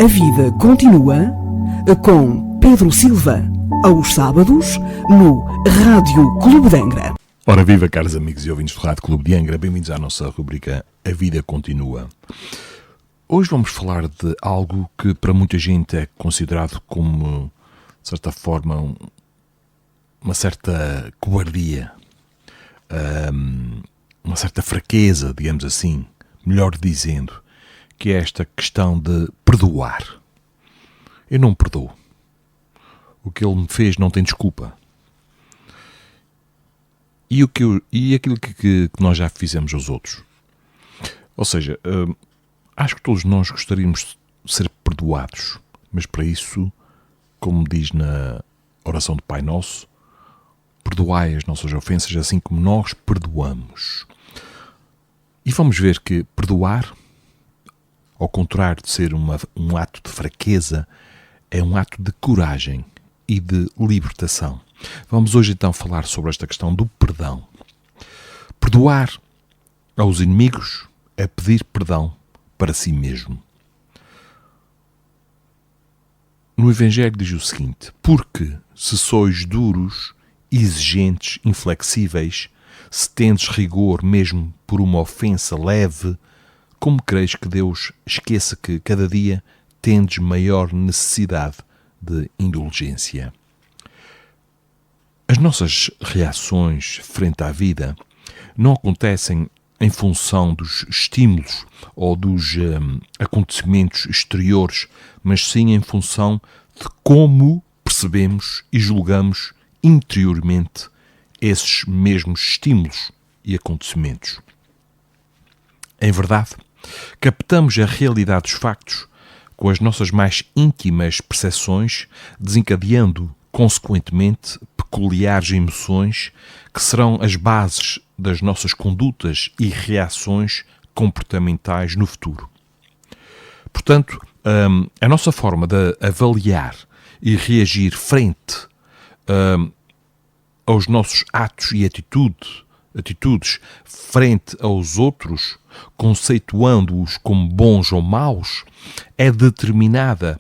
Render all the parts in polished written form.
A vida continua com Pedro Silva, aos sábados, no Rádio Clube de Angra. Ora viva, caros amigos e ouvintes do Rádio Clube de Angra, bem-vindos à nossa rubrica A Vida Continua. Hoje vamos falar de algo que para muita gente é considerado como, de certa forma, uma certa cobardia, uma certa fraqueza, digamos assim, melhor dizendo, que é esta questão de perdoar. Eu não perdoo. O que ele me fez não tem desculpa. E aquilo que nós já fizemos aos outros. Ou seja, acho que todos nós gostaríamos de ser perdoados, mas para isso, como diz na oração do Pai Nosso, perdoai as nossas ofensas assim como nós perdoamos. E vamos ver que perdoar, ao contrário de ser um ato de fraqueza, é um ato de coragem e de libertação. Vamos hoje então falar sobre esta questão do perdão. Perdoar aos inimigos é pedir perdão para si mesmo. No Evangelho diz o seguinte: porque se sois duros, exigentes, inflexíveis, se tendes rigor mesmo por uma ofensa leve, como creis que Deus esqueça que cada dia tendes maior necessidade de indulgência? As nossas reações frente à vida não acontecem em função dos estímulos ou dos acontecimentos exteriores, mas sim em função de como percebemos e julgamos interiormente esses mesmos estímulos e acontecimentos. Em verdade, captamos a realidade dos factos com as nossas mais íntimas percepções, desencadeando, consequentemente, peculiares emoções que serão as bases das nossas condutas e reações comportamentais no futuro. Portanto, a nossa forma de avaliar e reagir frente aos nossos atos e atitudes frente aos outros, conceituando-os como bons ou maus, é determinada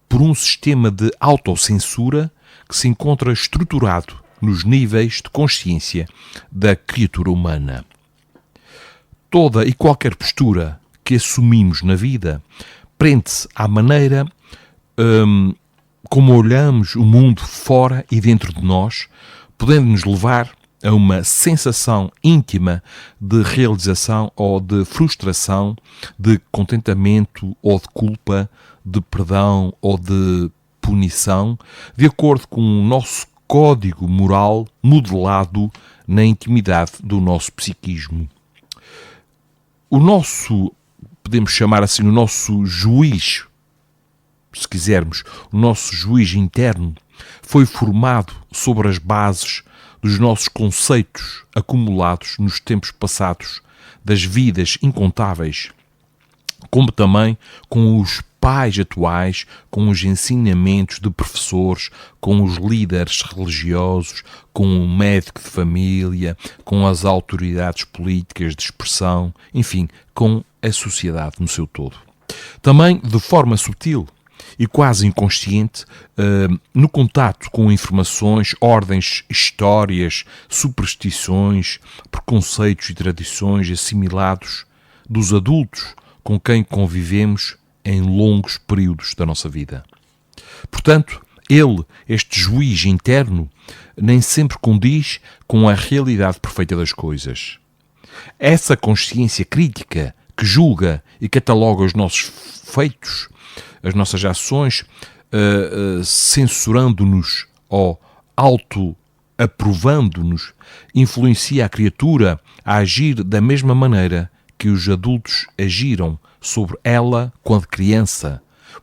por um sistema de autocensura que se encontra estruturado nos níveis de consciência da criatura humana. Toda e qualquer postura que assumimos na vida prende-se à maneira como olhamos o mundo fora e dentro de nós, podendo-nos levar a uma sensação íntima de realização ou de frustração, de contentamento ou de culpa, de perdão ou de punição, de acordo com o nosso código moral modelado na intimidade do nosso psiquismo. O nosso, podemos chamar assim, o nosso juiz, se quisermos, o nosso juiz interno, foi formado sobre as bases dos nossos conceitos acumulados nos tempos passados, das vidas incontáveis, como também com os pais atuais, com os ensinamentos de professores, com os líderes religiosos, com o médico de família, com as autoridades políticas de expressão, enfim, com a sociedade no seu todo. Também, de forma sutil e quase inconsciente, no contato com informações, ordens, histórias, superstições, preconceitos e tradições assimilados dos adultos com quem convivemos em longos períodos da nossa vida. Portanto, ele, este juiz interno, nem sempre condiz com a realidade perfeita das coisas. Essa consciência crítica que julga e cataloga os nossos feitos, as nossas ações, censurando-nos ou auto-aprovando-nos, influencia a criatura a agir da mesma maneira que os adultos agiram sobre ela quando criança,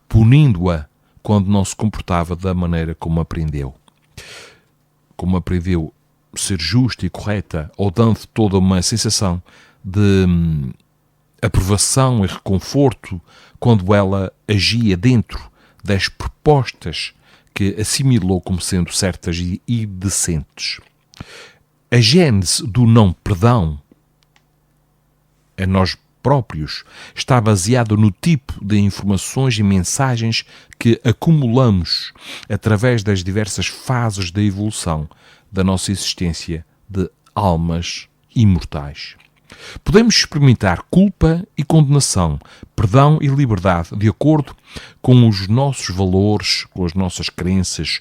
punindo-a quando não se comportava da maneira como aprendeu. Como aprendeu ser justa e correta, ou dando toda uma sensação de aprovação e reconforto quando ela agia dentro das propostas que assimilou como sendo certas e decentes. A gênese do não perdão, nós próprios está baseado no tipo de informações e mensagens que acumulamos através das diversas fases da evolução da nossa existência de almas imortais. Podemos experimentar culpa e condenação, perdão e liberdade, de acordo com os nossos valores, com as nossas crenças,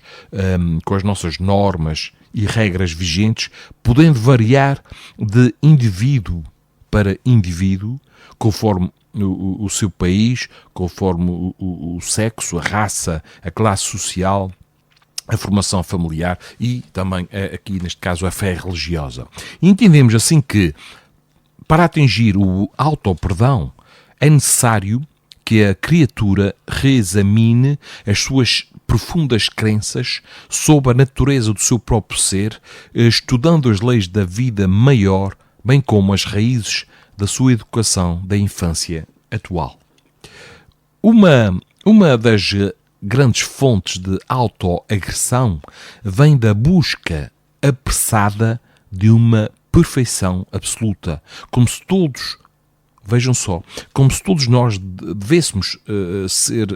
com as nossas normas e regras vigentes, podendo variar de indivíduo para indivíduo, conforme o seu país, conforme o sexo, a raça, a classe social, a formação familiar e também, aqui neste caso, a fé religiosa. E entendemos assim que, para atingir o auto-perdão, é necessário que a criatura reexamine as suas profundas crenças sobre a natureza do seu próprio ser, estudando as leis da vida maior, bem como as raízes da sua educação da infância atual. Uma das grandes fontes de autoagressão vem da busca apressada de uma perfeição absoluta, como se todos, vejam só, como se todos nós devêssemos ser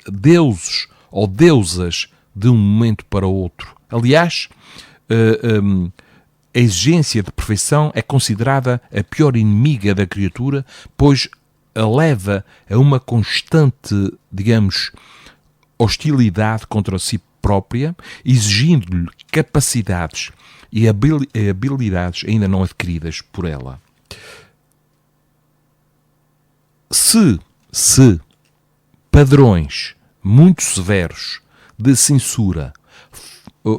deuses ou deusas de um momento para o outro. Aliás, a exigência de perfeição é considerada a pior inimiga da criatura, pois a leva a uma constante, digamos, hostilidade contra si própria, exigindo-lhe capacidades e habilidades ainda não adquiridas por ela. Se padrões muito severos de censura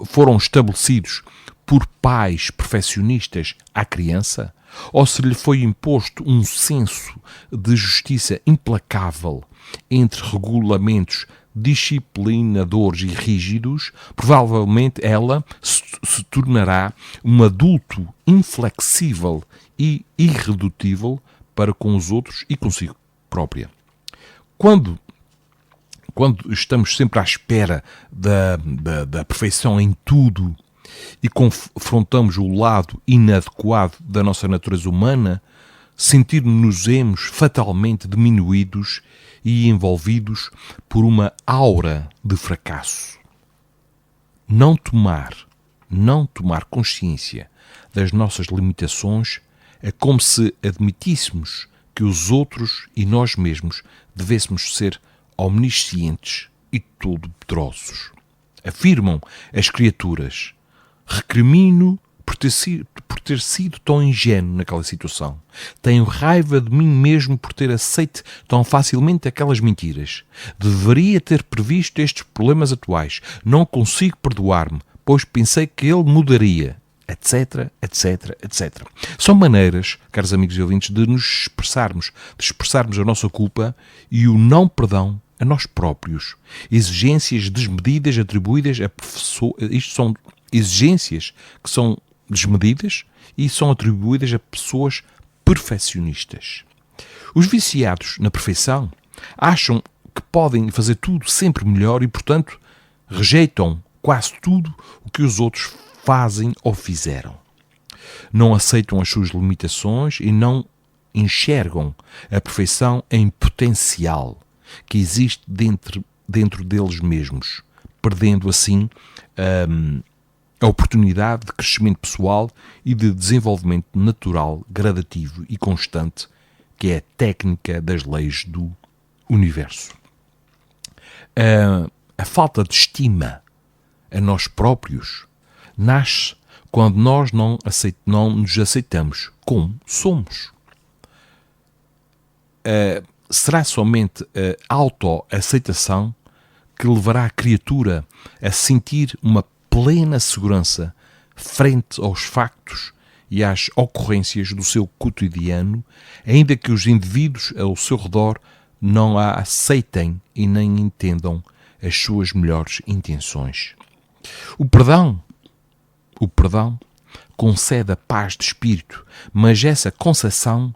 foram estabelecidos por pais perfeccionistas à criança, ou se lhe foi imposto um senso de justiça implacável entre regulamentos disciplinadores e rígidos, provavelmente ela se tornará um adulto inflexível e irredutível para com os outros e consigo própria. Quando estamos sempre à espera da perfeição em tudo e confrontamos o lado inadequado da nossa natureza humana, sentir-nos-emos fatalmente diminuídos e envolvidos por uma aura de fracasso. Não tomar consciência das nossas limitações é como se admitíssemos que os outros e nós mesmos devêssemos ser omniscientes e todo-poderosos. Afirmam as criaturas: recrimino por ter sido tão ingênuo naquela situação. Tenho raiva de mim mesmo por ter aceito tão facilmente aquelas mentiras. Deveria ter previsto estes problemas atuais. Não consigo perdoar-me, pois pensei que ele mudaria, etc, etc, etc. São maneiras, caros amigos e ouvintes, de nos expressarmos, a nossa culpa e o não perdão a nós próprios. Exigências desmedidas atribuídas a pessoas. Isto são exigências que são desmedidas e são atribuídas a pessoas perfeccionistas. Os viciados na perfeição acham que podem fazer tudo sempre melhor e, portanto, rejeitam quase tudo o que os outros fazem ou fizeram. Não aceitam as suas limitações e não enxergam a perfeição em potencial que existe dentro deles mesmos, perdendo assim a oportunidade de crescimento pessoal e de desenvolvimento natural, gradativo e constante, que é a técnica das leis do universo. A falta de estima a nós próprios nasce quando nós não nos aceitamos como somos. Será somente a autoaceitação que levará a criatura a sentir uma plena segurança frente aos factos e às ocorrências do seu cotidiano, ainda que os indivíduos ao seu redor não a aceitem e nem entendam as suas melhores intenções. O perdão concede a paz de espírito, mas essa concessão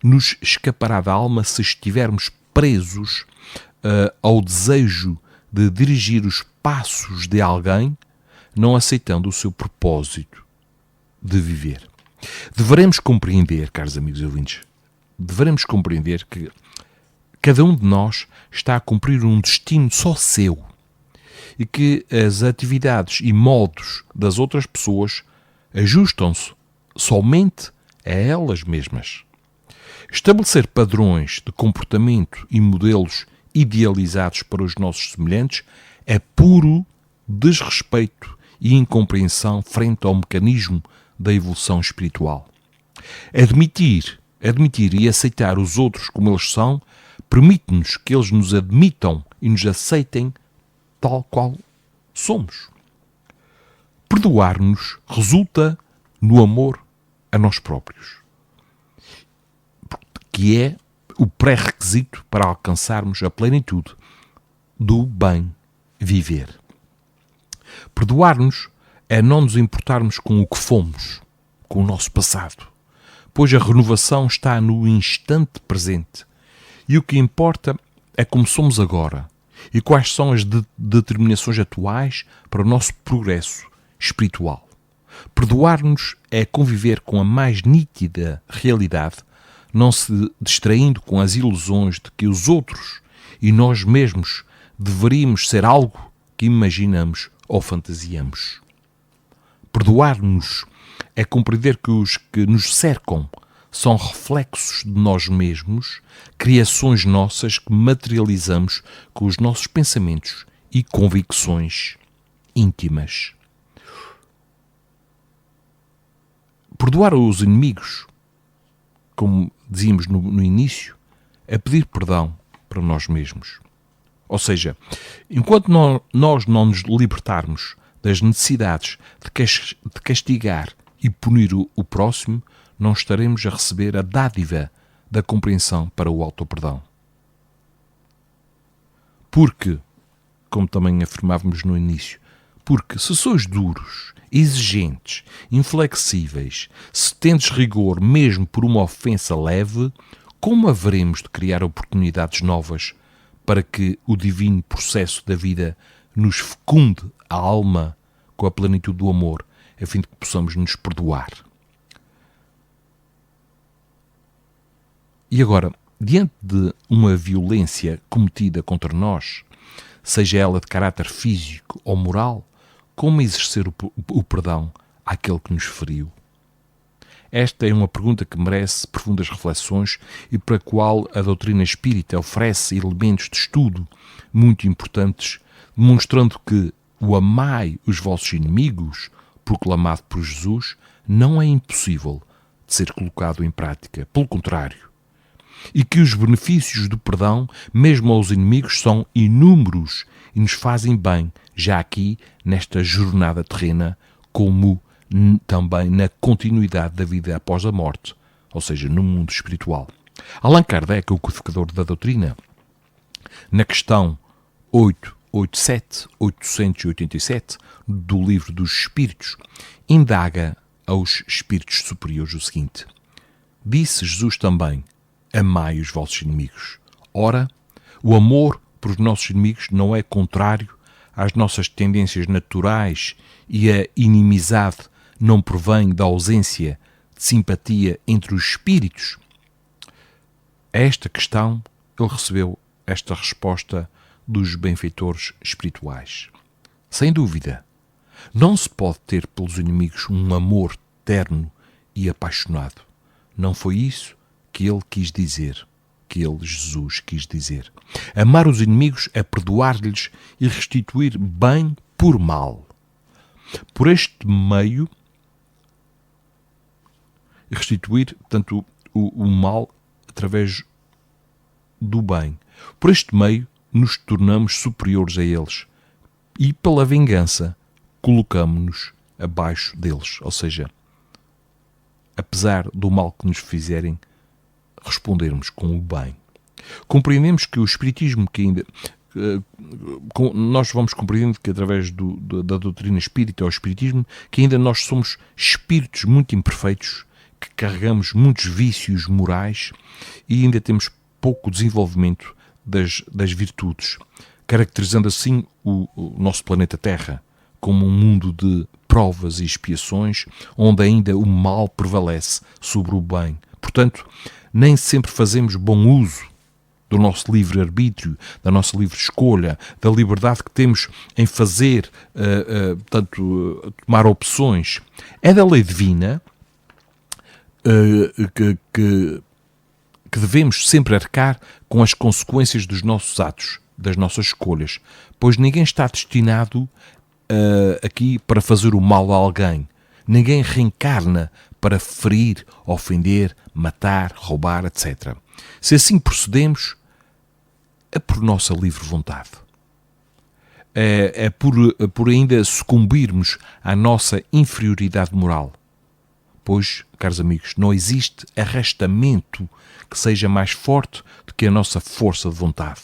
nos escapará da alma se estivermos presos ao desejo de dirigir os passos de alguém, não aceitando o seu propósito de viver. Deveremos compreender, caros amigos e ouvintes, devemos compreender que cada um de nós está a cumprir um destino só seu e que as atividades e modos das outras pessoas ajustam-se somente a elas mesmas. Estabelecer padrões de comportamento e modelos idealizados para os nossos semelhantes é puro desrespeito e incompreensão frente ao mecanismo da evolução espiritual. Admitir e aceitar os outros como eles são permite-nos que eles nos admitam e nos aceitem tal qual somos. Perdoar-nos resulta no amor a nós próprios, que é o pré-requisito para alcançarmos a plenitude do bem viver. Perdoar-nos é não nos importarmos com o que fomos, com o nosso passado, pois a renovação está no instante presente e o que importa é como somos agora e quais são as determinações atuais para o nosso progresso espiritual. Perdoar-nos é conviver com a mais nítida realidade, não se distraindo com as ilusões de que os outros e nós mesmos deveríamos ser algo que imaginamos ou fantasiamos. Perdoar-nos é compreender que os que nos cercam são reflexos de nós mesmos, criações nossas que materializamos com os nossos pensamentos e convicções íntimas. Perdoar os inimigos, como dizíamos no início, é pedir perdão para nós mesmos. Ou seja, enquanto nós não nos libertarmos das necessidades de castigar e punir o próximo, não estaremos a receber a dádiva da compreensão para o autoperdão. Porque, como também afirmávamos no início, porque se sois duros, exigentes, inflexíveis, se tendes rigor mesmo por uma ofensa leve, como haveremos de criar oportunidades novas para que o divino processo da vida nos fecunde a alma com a plenitude do amor, a fim de que possamos nos perdoar? E agora, diante de uma violência cometida contra nós, seja ela de caráter físico ou moral, como exercer o perdão àquele que nos feriu? Esta é uma pergunta que merece profundas reflexões e para a qual a doutrina espírita oferece elementos de estudo muito importantes, demonstrando que o amai os vossos inimigos, proclamado por Jesus, não é impossível de ser colocado em prática. Pelo contrário, e que os benefícios do perdão, mesmo aos inimigos, são inúmeros e nos fazem bem, já aqui, nesta jornada terrena, como também na continuidade da vida após a morte, ou seja, no mundo espiritual. Allan Kardec, o codificador da doutrina, na questão 887 do Livro dos Espíritos, indaga aos espíritos superiores o seguinte: disse Jesus também: amai os vossos inimigos. Ora, o amor por os nossos inimigos não é contrário às nossas tendências naturais e a inimizade não provém da ausência de simpatia entre os espíritos? A esta questão, ele recebeu esta resposta dos benfeitores espirituais. Sem dúvida, não se pode ter pelos inimigos um amor terno e apaixonado. Não foi isso que ele quis dizer, que ele, Jesus, quis dizer. Amar os inimigos é perdoar-lhes e restituir bem por mal. Por este meio, restituir, tanto o mal através do bem. Por este meio, nos tornamos superiores a eles e, pela vingança, colocamo-nos abaixo deles. Ou seja, apesar do mal que nos fizerem, respondermos com o bem. Compreendemos que o Espiritismo, que ainda... nós vamos compreendendo que através da doutrina espírita, ou Espiritismo, que ainda nós somos espíritos muito imperfeitos, que carregamos muitos vícios morais e ainda temos pouco desenvolvimento das virtudes, caracterizando assim o nosso planeta Terra como um mundo de provas e expiações, onde ainda o mal prevalece sobre o bem, Portanto, nem sempre fazemos bom uso do nosso livre-arbítrio, da nossa livre escolha, da liberdade que temos em fazer, tomar opções. É da lei divina que devemos sempre arcar com as consequências dos nossos atos, das nossas escolhas, pois ninguém está destinado aqui para fazer o mal a alguém. Ninguém reencarna para ferir, ofender, matar, roubar, etc. Se assim procedemos, é por nossa livre vontade. É por ainda sucumbirmos à nossa inferioridade moral. Pois, caros amigos, não existe arrastamento que seja mais forte do que a nossa força de vontade.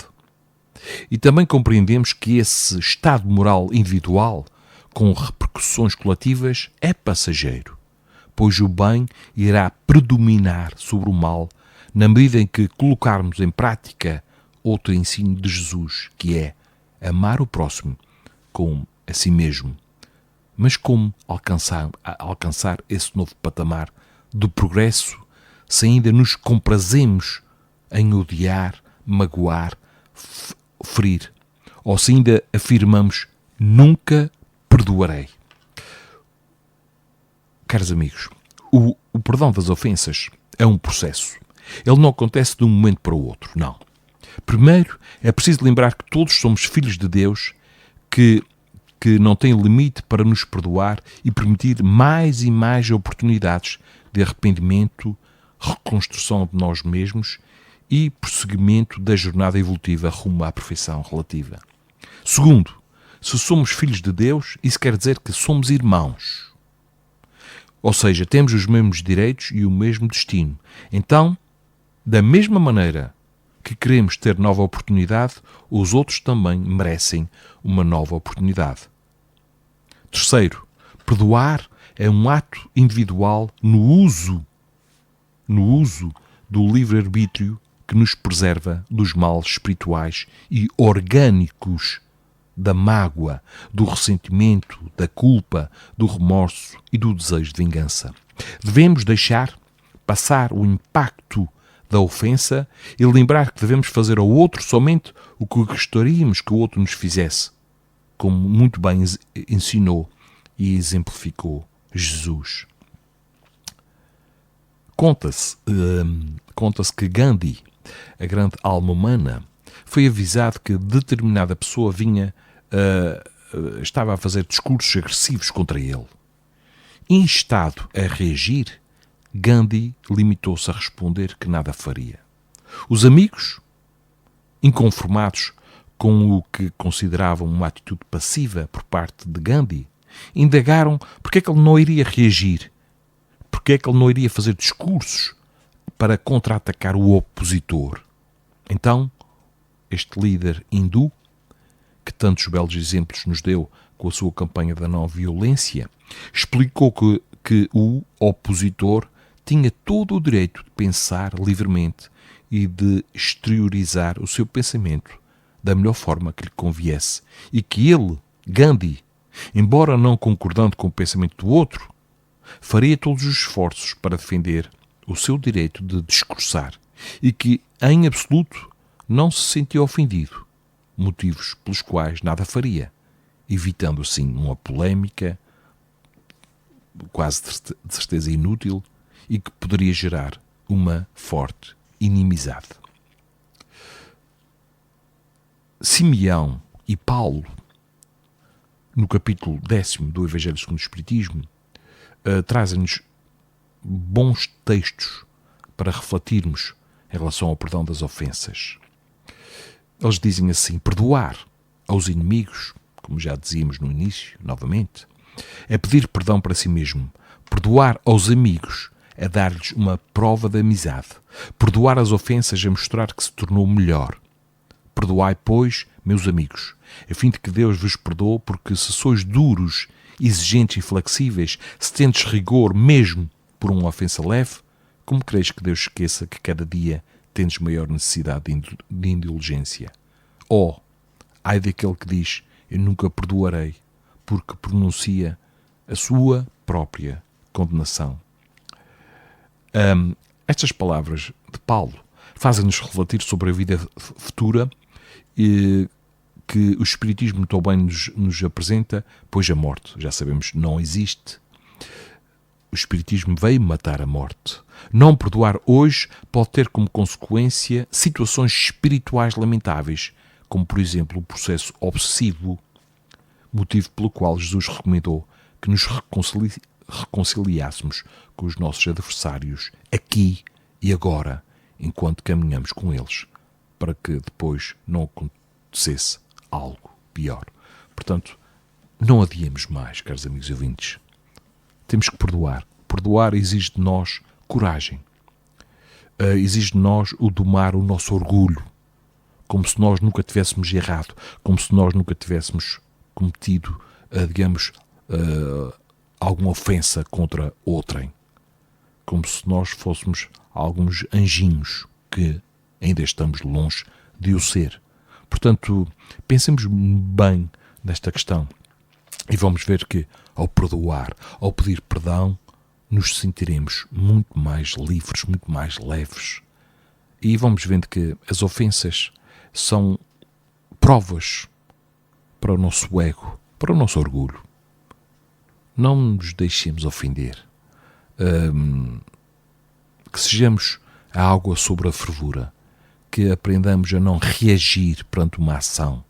E também compreendemos que esse estado moral individual, com repercussões coletivas, é passageiro, pois o bem irá predominar sobre o mal na medida em que colocarmos em prática outro ensino de Jesus, que é amar o próximo como a si mesmo. Mas como alcançar esse novo patamar do progresso se ainda nos comprazemos em odiar, magoar, ferir? Ou se ainda afirmamos nunca perdoarei? Caros amigos, o perdão das ofensas é um processo. Ele não acontece de um momento para o outro, não. Primeiro, é preciso lembrar que todos somos filhos de Deus, que não tem limite para nos perdoar e permitir mais e mais oportunidades de arrependimento, reconstrução de nós mesmos e prosseguimento da jornada evolutiva rumo à perfeição relativa. Segundo, se somos filhos de Deus, isso quer dizer que somos irmãos. Ou seja, temos os mesmos direitos e o mesmo destino. Então, da mesma maneira que queremos ter nova oportunidade, os outros também merecem uma nova oportunidade. Terceiro, perdoar é um ato individual no uso do livre-arbítrio que nos preserva dos males espirituais e orgânicos da mágoa, do ressentimento, da culpa, do remorso e do desejo de vingança. Devemos deixar passar o impacto da ofensa e lembrar que devemos fazer ao outro somente o que gostaríamos que o outro nos fizesse, como muito bem ensinou e exemplificou Jesus. Conta-se que Gandhi, a grande alma humana, foi avisado que determinada pessoa estava a fazer discursos agressivos contra ele. Instado a reagir, Gandhi limitou-se a responder que nada faria. Os amigos, inconformados com o que consideravam uma atitude passiva por parte de Gandhi, indagaram porque é que ele não iria reagir, porque é que ele não iria fazer discursos para contra-atacar o opositor. Então, este líder hindu, que tantos belos exemplos nos deu com a sua campanha da não-violência, explicou que o opositor tinha todo o direito de pensar livremente e de exteriorizar o seu pensamento da melhor forma que lhe conviesse, e que ele, Gandhi, embora não concordando com o pensamento do outro, faria todos os esforços para defender o seu direito de discursar e que, em absoluto, não se sentia ofendido, motivos pelos quais nada faria, evitando assim uma polémica quase de certeza inútil e que poderia gerar uma forte inimizade. Simeão e Paulo, no capítulo 10º do Evangelho segundo o Espiritismo, trazem-nos bons textos para refletirmos em relação ao perdão das ofensas. Eles dizem assim: perdoar aos inimigos, como já dizíamos no início, novamente, é pedir perdão para si mesmo. Perdoar aos amigos é dar-lhes uma prova de amizade. Perdoar as ofensas é mostrar que se tornou melhor. Perdoai, pois, meus amigos, a fim de que Deus vos perdoe, porque se sois duros, exigentes e flexíveis, se tendes rigor mesmo por uma ofensa leve, como quereis que Deus esqueça que cada dia tendes maior necessidade de indulgência? Ai daquele que diz: eu nunca perdoarei, porque pronuncia a sua própria condenação. Estas palavras de Paulo fazem-nos refletir sobre a vida futura que o Espiritismo tão bem nos apresenta, pois a morte, já sabemos, não existe. O Espiritismo veio matar a morte. Não perdoar hoje pode ter como consequência situações espirituais lamentáveis, como, por exemplo, o processo obsessivo, motivo pelo qual Jesus recomendou que nos reconciliássemos com os nossos adversários aqui e agora, enquanto caminhamos com eles, para que depois não acontecesse algo pior. Portanto, não adiemos mais, caros amigos e ouvintes. Temos que perdoar. Perdoar exige de nós coragem. Exige de nós o domar o nosso orgulho, como se nós nunca tivéssemos errado, como se nós nunca tivéssemos cometido, alguma ofensa contra outrem, como se nós fôssemos alguns anjinhos que ainda estamos longe de o ser. Portanto, pensemos bem nesta questão e vamos ver que, ao perdoar, ao pedir perdão, nos sentiremos muito mais livres, muito mais leves. E vamos vendo que as ofensas são provas para o nosso ego, para o nosso orgulho. Não nos deixemos ofender. Que sejamos a água sobre a fervura, que aprendamos a não reagir perante uma ação.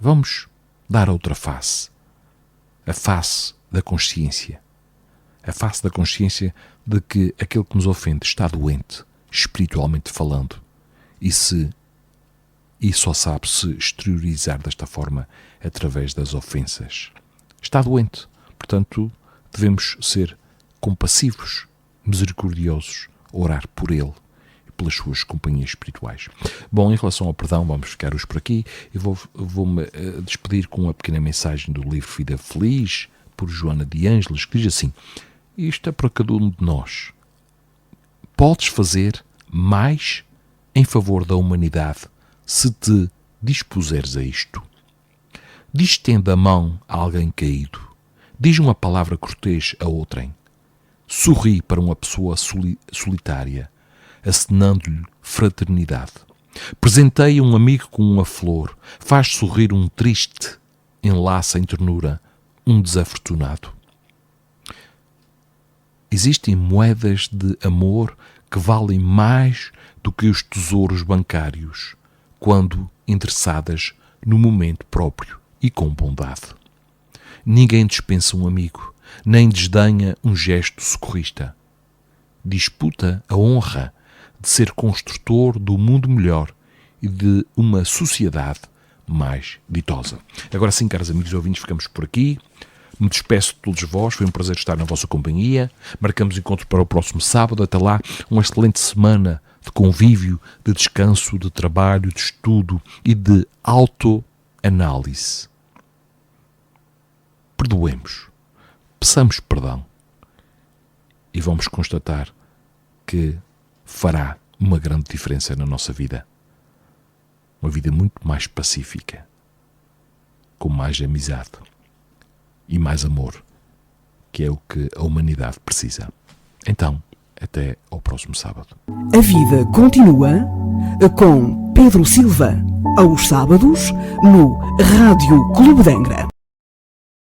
Vamos dar outra face, a face da consciência. A face da consciência de que aquele que nos ofende está doente, espiritualmente falando, e só sabe se exteriorizar desta forma através das ofensas. Está doente, portanto, devemos ser compassivos, misericordiosos, orar por ele e pelas suas companhias espirituais. Bom, em relação ao perdão, vamos ficar hoje por aqui. Eu vou-me despedir com uma pequena mensagem do livro Vida Feliz, por Joana de Ângeles, que diz assim: isto é para cada um de nós. Podes fazer mais em favor da humanidade se te dispuseres a isto. Distende a mão a alguém caído. Diz uma palavra cortês a outrem. Sorri para uma pessoa solitária, acenando-lhe fraternidade. Presenteia um amigo com uma flor. Faz sorrir um triste. Enlaça em ternura um desafortunado. Existem moedas de amor que valem mais do que os tesouros bancários, quando endereçadas no momento próprio e com bondade. Ninguém dispensa um amigo, nem desdenha um gesto socorrista. Disputa a honra de ser construtor do mundo melhor e de uma sociedade mais ditosa. Agora sim, caros amigos e ouvintes, ficamos por aqui. Me despeço de todos vós, foi um prazer estar na vossa companhia. Marcamos encontro para o próximo sábado. Até lá, uma excelente semana de convívio, de descanso, de trabalho, de estudo e de autoanálise. Perdoemos, peçamos perdão e vamos constatar que fará uma grande diferença na nossa vida. Uma vida muito mais pacífica, com mais amizade e mais amor, que é o que a humanidade precisa. Então, até ao próximo sábado. A vida continua com Pedro Silva, aos sábados, no Rádio Clube de Angra.